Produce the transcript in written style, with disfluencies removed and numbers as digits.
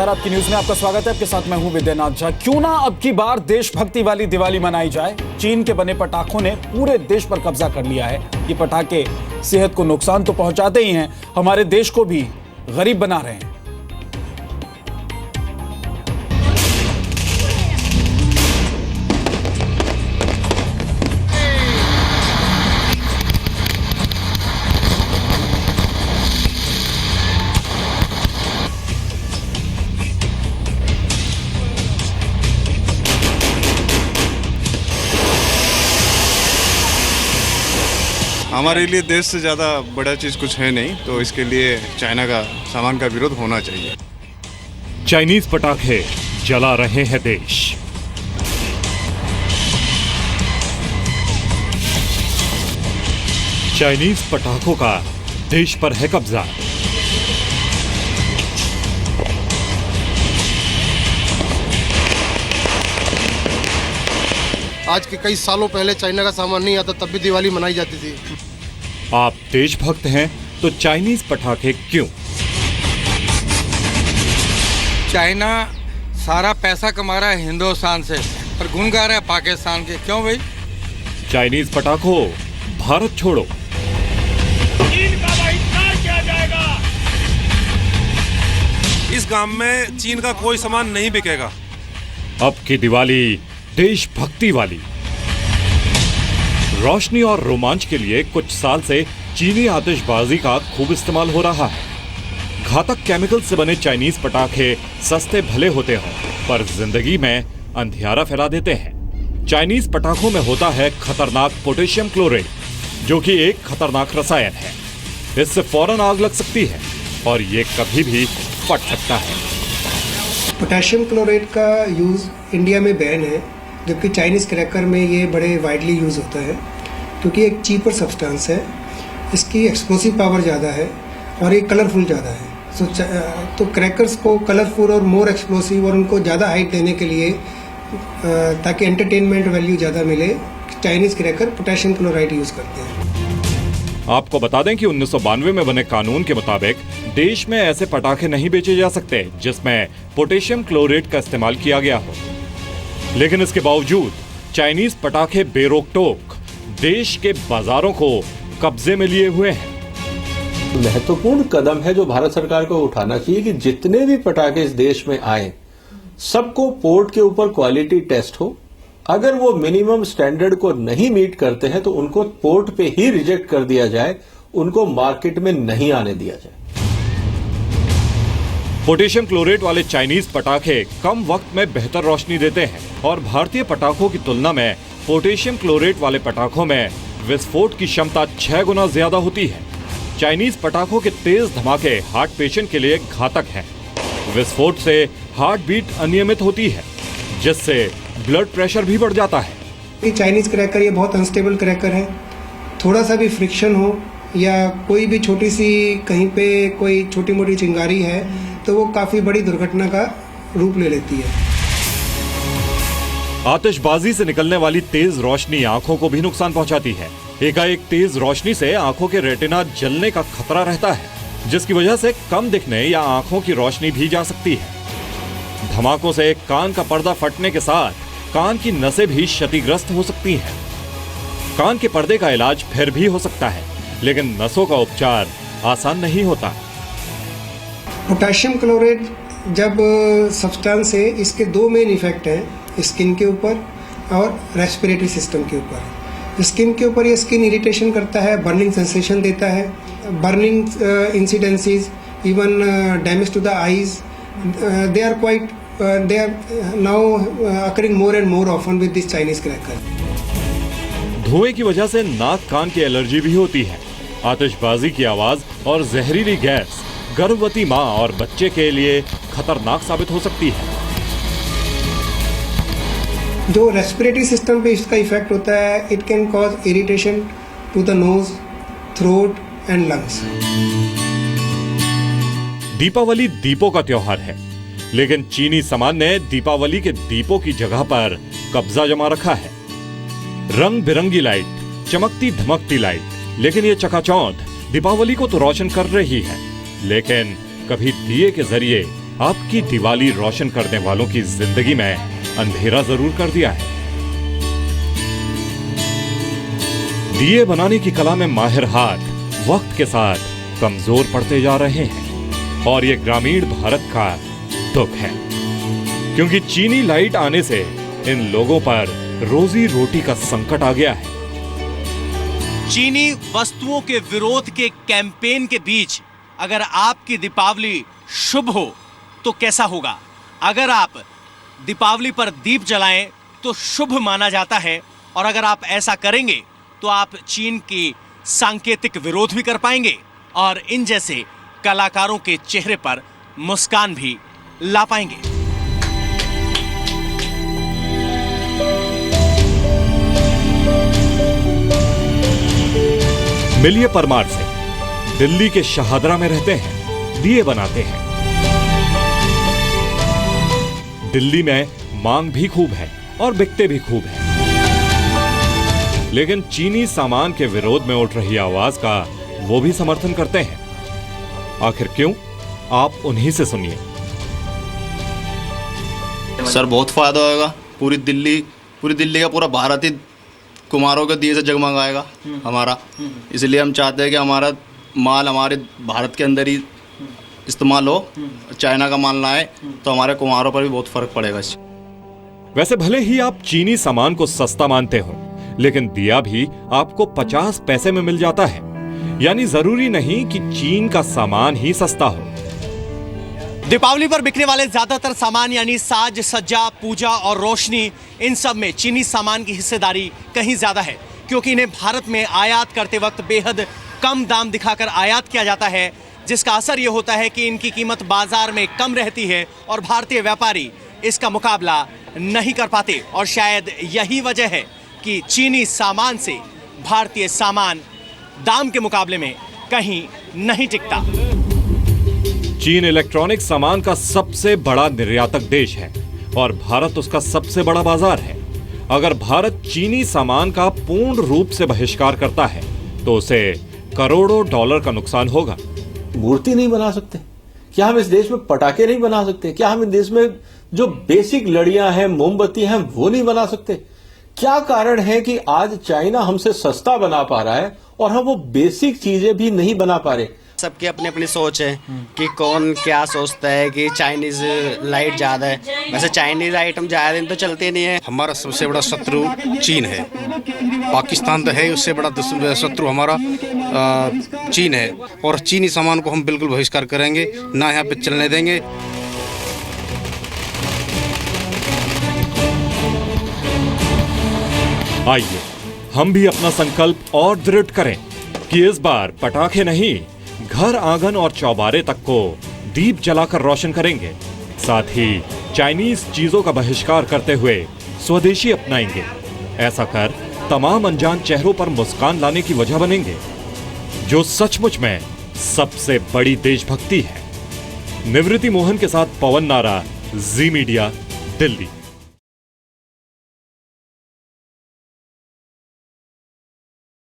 नमस्कार, आपकी न्यूज में आपका स्वागत है। आपके साथ मैं हूं विद्यानाथ झा। क्यों ना अब की बार देशभक्ति वाली दिवाली मनाई जाए। चीन के बने पटाखों ने पूरे देश पर कब्जा कर लिया है। ये पटाखे सेहत को नुकसान तो पहुंचाते ही हैं, हमारे देश को भी गरीब बना रहे हैं। हमारे लिए देश से ज़्यादा बड़ा चीज़ कुछ है नहीं, तो इसके लिए चाइना का सामान का विरोध होना चाहिए। चाइनीज पटाखे जला रहे हैं देश। चाइनीज पटाखों का देश पर है कब्जा। आज के कई सालों पहले चाइना का सामान नहीं आता, तब भी दिवाली मनाई जाती थी। आप देशभक्त हैं तो चाइनीज पटाखे क्यों? चाइना सारा पैसा कमा रहा है हिंदुस्तान से और गुण गा रहा है पाकिस्तान के। क्यों भाई? चाइनीज पटाखों भारत छोड़ो। चीन का बहिष्कार किया जाएगा। इस गांव में चीन का कोई सामान नहीं बिकेगा। अब की दिवाली देशभक्ति वाली। रोशनी और रोमांच के लिए कुछ साल से चीनी आतिशबाजी का खूब इस्तेमाल हो रहा है। घातक केमिकल से बने चाइनीज पटाखे सस्ते भले होते हों, पर जिंदगी में अंधियारा फैला देते हैं। चाइनीज पटाखों में होता है खतरनाक पोटेशियम क्लोराइड, जो कि एक खतरनाक रसायन है। इससे फौरन आग लग सकती है और ये कभी भी फट सकता है। पोटेशियम क्लोराइड का यूज़ इंडिया में बैन है, जबकि चाइनीज़ क्रैकर में ये बड़े वाइडली यूज़ होता है, क्योंकि एक चीपर सब्सटेंस है, इसकी एक्सप्लोसिव पावर ज़्यादा है और ये कलरफुल ज़्यादा है। तो क्रैकर्स को कलरफुल और मोर एक्सप्लोसिव और उनको ज़्यादा हाइट देने के लिए, ताकि एंटरटेनमेंट वैल्यू ज़्यादा मिले, Chinese cracker potassium chloride use करते हैं। आपको बता दें कि 1992 में बने कानून के मुताबिक देश में ऐसे पटाखे नहीं बेचे जा सकते जिसमें पोटेशियम क्लोराइड का इस्तेमाल किया गया हो। लेकिन इसके बावजूद चाइनीज पटाखे बेरोक-टोक देश के बाजारों को कब्जे में लिए हुए हैं। महत्वपूर्ण कदम है जो भारत सरकार को उठाना चाहिए कि जितने भी पटाखे इस देश में आए, सबको पोर्ट के ऊपर क्वालिटी टेस्ट हो। अगर वो मिनिमम स्टैंडर्ड को नहीं मीट करते हैं तो उनको पोर्ट पे ही रिजेक्ट कर दिया जाए, उनको मार्केट में नहीं आने दिया जाए। पोटेशियम क्लोराइड वाले चाइनीज पटाखे कम वक्त में बेहतर रोशनी देते हैं और भारतीय पटाखों की तुलना में पोटेशियम क्लोराइड वाले पटाखों में विस्फोट की क्षमता 6 गुना ज्यादा होती है। चाइनीज पटाखों के तेज धमाके हार्ट पेशेंट के लिए घातक हैं। विस्फोट से हार्ट बीट अनियमित होती है, जिससे ब्लड प्रेशर भी बढ़ जाता है। ये चाइनीज़ क्रैकर ये बहुत अनस्टेबल क्रैकर है। थोड़ा सा भी फ्रिक्शन हो या कोई भी छोटी सी कहीं पे कोई छोटी मोटी चिंगारी है तो वो काफ़ी बड़ी दुर्घटना का रूप ले लेती है। आतिशबाजी से निकलने वाली तेज रोशनी आंखों को भी नुकसान पहुंचाती है। एकाएक तेज रोशनी से आंखों के रेटिना जलने का खतरा रहता है, जिसकी वजह से कम दिखने या आंखों की रोशनी भी जा सकती है। धमाकों से कान का पर्दा फटने के साथ कान की नसें भी क्षतिग्रस्त हो सकती हैं। कान के पर्दे का इलाज फिर भी हो सकता है, लेकिन नसों का उपचार आसान नहीं होता। पोटेशियम क्लोराइड जब सब्सटेंस है, इसके दो मेन इफेक्ट हैं, स्किन के ऊपर और रेस्पिरेटरी सिस्टम के ऊपर। स्किन के ऊपर ये स्किन इरिटेशन करता है, बर्निंग सेंसेशन देता है, burning incidences, even damage to the eyes, they are now occurring more and more often with this Chinese cracker. धुएं की वजह से नाक कान की एलर्जी भी होती है। आतिशबाजी की आवाज और जहरीली गैस गर्भवती मां और बच्चे के लिए खतरनाक साबित हो सकती है। जो रेस्पिरेटरी सिस्टम पे इसका इफेक्ट होता है, it can cause irritation to the nose, throat and lungs. Deepavali दीपों का त्योहार है, लेकिन चीनी सामान ने दीपावली के दीपों की जगह पर कब्जा जमा रखा है। रंग बिरंगी लाइट, चमकती धमकती लाइट, लेकिन ये चकाचौंध दीपावली को तो रोशन कर रही है, लेकिन कभी दिए के जरिए आपकी दिवाली रोशन करने वालों की जिंदगी में अंधेरा जरूर कर दिया है। दिए बनाने की कला में माहिर हाथ वक्त के साथ कमजोर पड़ते जा रहे हैं और ये ग्रामीण भारत का दुख है, क्योंकि चीनी लाइट आने से इन लोगों पर रोजी रोटी का संकट आ गया है। चीनी वस्तुओं के विरोध के कैंपेन के बीच अगर आपकी दीपावली शुभ हो तो कैसा होगा? अगर आप दीपावली पर दीप जलाएं तो शुभ माना जाता है, और अगर आप ऐसा करेंगे तो आप चीन की सांकेतिक विरोध भी कर पाएंगे और इन जैसे कलाकारों के चेहरे पर मुस्कान भी ला पाएंगे। मिलिए परमार से। दिल्ली के शाहदरा में रहते हैं, दिए बनाते हैं। दिल्ली में मांग भी खूब है और बिकते भी खूब है, लेकिन चीनी सामान के विरोध में उठ रही आवाज का वो भी समर्थन करते हैं। आखिर क्यों? आप उन्हीं से सुनिए। सर बहुत फायदा होगा। पूरी दिल्ली का पूरा भारत ही कुमारों के दिए से जगमगाएगा हमारा। इसलिए हम चाहते हैं कि हमारा माल हमारे भारत के अंदर ही इस्तेमाल हो, चाइना का माल ना आए, तो हमारे कुम्हारों पर भी बहुत फर्क पड़ेगा इससे। वैसे भले ही आप चीनी सामान को सस्ता मानते हो, लेकिन दिया भी आपको 50 पैसे में मिल जाता है। यानी जरूरी नहीं कि चीन का सामान ही सस्ता हो। दीपावली पर बिकने वाले ज्यादातर सामान यानी साज सज्जा, पूजा और रोशनी, इन सब में चीनी सामान की हिस्सेदारी कहीं ज्यादा है, क्योंकि इन्हें भारत में आयात करते वक्त बेहद कम दाम दिखाकर आयात किया जाता है, जिसका असर यह होता है कि इनकी कीमत बाजार में कम रहती है और भारतीय व्यापारी इसका मुकाबला नहीं कर पाते। और शायद यही वजह है कि चीनी सामान से भारतीय सामान दाम के मुकाबले में कहीं नहीं टिकता। चीन इलेक्ट्रॉनिक सामान का सबसे बड़ा निर्यातक देश है और भारत उसका सबसे बड़ा बाजार है। अगर भारत चीनी सामान का पूर्ण रूप से बहिष्कार करता है तो उसे करोड़ों डॉलर का नुकसान होगा। मूर्ति नहीं बना सकते क्या? हम इस देश में पटाखे नहीं बना सकते क्या? हम इस देश में जो बेसिक लड़ियां हैं, मोमबत्ती हैं, वो नहीं बना सकते? क्या कारण है कि आज चाइना हमसे सस्ता बना पा रहा है और हम वो बेसिक चीजें भी नहीं बना पा रहे? सबकी अपनी अपनी सोच है कि कौन क्या सोचता है कि चाइनीज लाइट ज़्यादा है। वैसे चाइनीज आइटम ज़्यादा दिन तो चलते नहीं है। हमारा सबसे बड़ा शत्रु चीन है। पाकिस्तान तो है, उससे बड़ा शत्रु हमारा चीन है, और चीनी सामान को हम बिल्कुल बहिष्कार करेंगे, ना यहाँ पे चलने देंगे। आइए हम भी अपना संकल्प और दृढ़ करें कि इस बार पटाखे नहीं, घर आंगन और चौबारे तक को दीप जलाकर रोशन करेंगे। साथ ही चाइनीज चीजों का बहिष्कार करते हुए स्वदेशी अपनाएंगे। ऐसा कर तमाम अनजान चेहरों पर मुस्कान लाने की वजह बनेंगे, जो सचमुच में सबसे बड़ी देशभक्ति है। निवृत्ति मोहन के साथ पवन नारा, जी मीडिया, दिल्ली।